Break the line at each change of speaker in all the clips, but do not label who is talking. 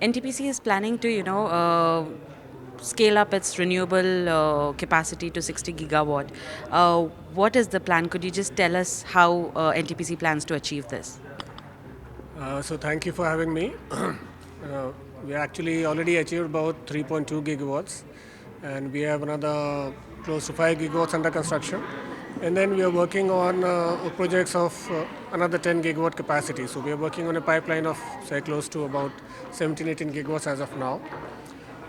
NTPC is planning to, scale up its renewable capacity to 60 gigawatt. What is the plan? Could you just tell us how NTPC plans to achieve this?
So thank you for having me. We actually already achieved about 3.2 gigawatts, and we have another close to 5 gigawatts under construction. And then we are working on projects of another 10 gigawatt capacity. So we are working on a pipeline of say close to about 17, 18 gigawatts as of now.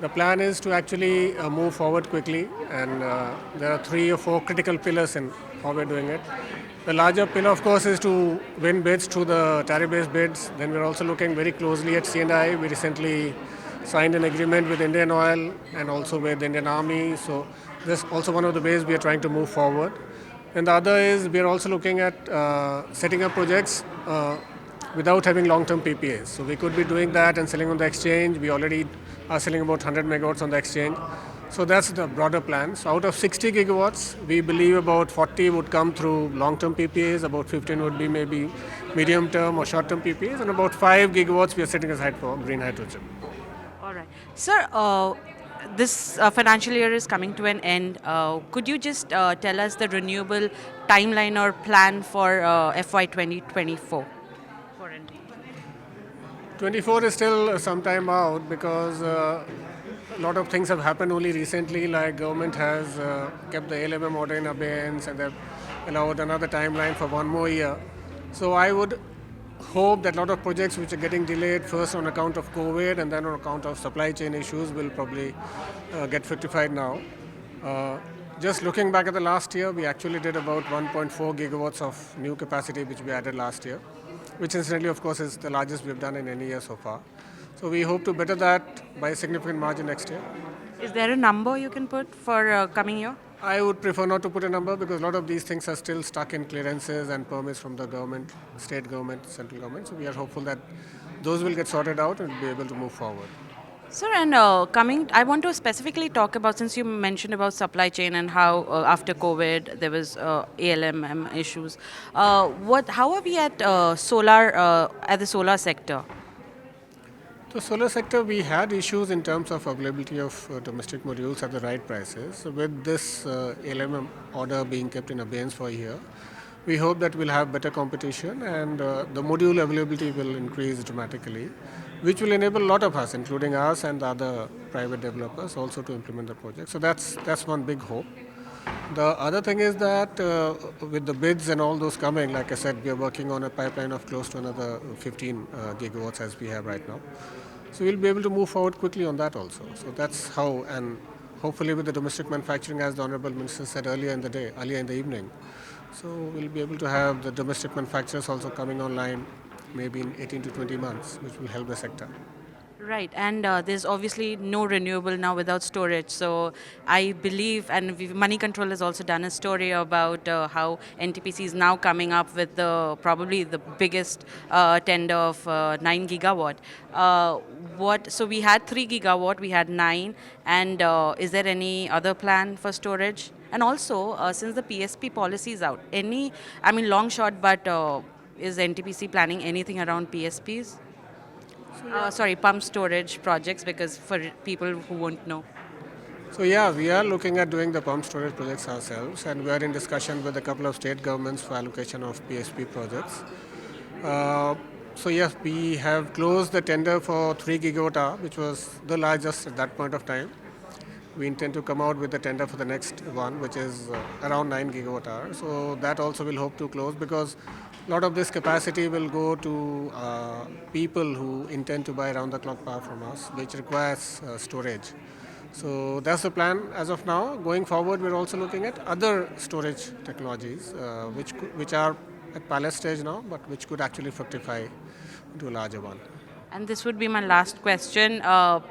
The plan is to actually move forward quickly, and there are 3 or 4 critical pillars in how we're doing it. The larger pillar, of course, is to win bids through the tariff-based bids. Then we're also looking very closely at C&I. We recently signed an agreement with Indian Oil and also with the Indian Army. So this is also one of the ways we are trying to move forward. And the other is we are also looking at setting up projects without having long-term PPAs. So we could be doing that and selling on the exchange. We already are selling about 100 megawatts on the exchange. So that's the broader plan. So out of 60 gigawatts, we believe about 40 would come through long-term PPAs, about 15 would be maybe medium-term or short-term PPAs, and about 5 gigawatts we are setting aside for green hydrogen.
All right. Sir, this financial year is coming to an end. Could you just tell us the renewable timeline or plan for FY 2024?
24 is still some time out because a lot of things have happened only recently, like government has kept the ALMM order in abeyance and they've allowed another timeline for 1 more year. So I would hope that a lot of projects which are getting delayed first on account of COVID and then on account of supply chain issues will probably get fructified now. Just looking back at the last year, we actually did about 1.4 gigawatts of new capacity which we added last year, which incidentally, of course, is the largest we've done in any year so far. So we hope to better that by a significant margin next year.
Is there a number you can put for coming year?
I would prefer not to put a number because a lot of these things are still stuck in clearances and permits from the government, state government, central government. So we are hopeful that those will get sorted out and be able to move forward.
Sir, and I want to specifically talk about, since you mentioned about supply chain and how after COVID there was ALMM issues. How are we at at the solar sector?
The solar sector, we had issues in terms of availability of domestic modules at the right prices. So with this ALMM order being kept in abeyance for a year, we hope that we'll have better competition and the module availability will increase dramatically, which will enable a lot of us, including us and the other private developers, also to implement the project. So that's one big hope. The other thing is that with the bids and all those coming, like I said, we are working on a pipeline of close to another 15 gigawatts as we have right now. So we'll be able to move forward quickly on that also. So that's how, and hopefully with the domestic manufacturing, as the Honorable Minister said earlier in the evening. So we'll be able to have the domestic manufacturers also coming online maybe in 18 to 20 months, which will help the sector.
Right, and there's obviously no renewable now without storage. So I believe, and Moneycontrol has also done a story about how NTPC is now coming up with probably the biggest tender of 9 gigawatt. So we had 3 gigawatt, we had 9, and is there any other plan for storage? And also, since the PSP policy is out, long shot, but is NTPC planning anything around PSPs? Pump storage projects, because for people who won't know.
So yeah, we are looking at doing the pump storage projects ourselves, and we are in discussion with a couple of state governments for allocation of PSP projects. So yes, we have closed the tender for 3 gigawatt hour, which was the largest at that point of time. We intend to come out with the tender for the next one, which is around 9 gigawatt hour. So that also will hope to close because a lot of this capacity will go to people who intend to buy round-the-clock power from us, which requires storage. So that's the plan as of now. Going forward, we're also looking at other storage technologies, which are at pilot stage now, but which could actually fructify into a larger one.
And this would be my last question.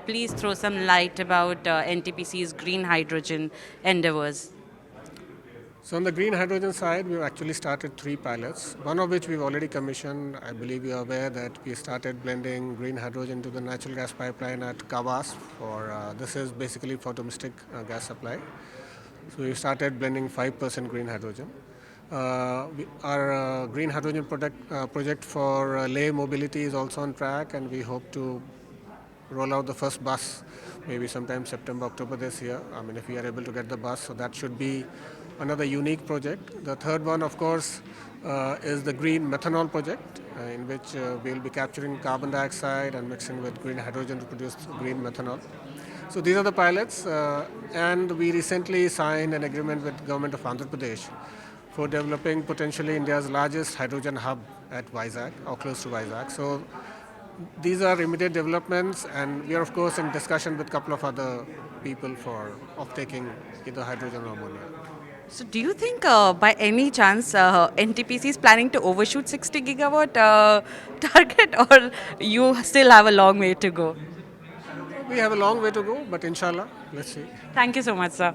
Please throw some light about NTPC's green hydrogen endeavors.
So on the green hydrogen side, we've actually started 3 pilots, one of which we've already commissioned. I believe you are aware that we started blending green hydrogen to the natural gas pipeline at Kavas. This is basically for domestic gas supply. So we started blending 5% green hydrogen. Our green hydrogen project for Leh mobility is also on track, and we hope to roll out the first bus, maybe sometime September, October this year. I mean, if we are able to get the bus, so that should be another unique project. The third one, of course, is the green methanol project, in which we'll be capturing carbon dioxide and mixing with green hydrogen to produce green methanol. So these are the pilots, and we recently signed an agreement with government of Andhra Pradesh for developing potentially India's largest hydrogen hub at Vizag or close to Vizag. So these are immediate developments, and we are of course in discussion with a couple of other people for off-taking either hydrogen or ammonia.
So, do you think by any chance NTPC is planning to overshoot 60 gigawatt target, or you still have a long way to go?
We have a long way to go, but inshallah, let's see.
Thank you so much, sir.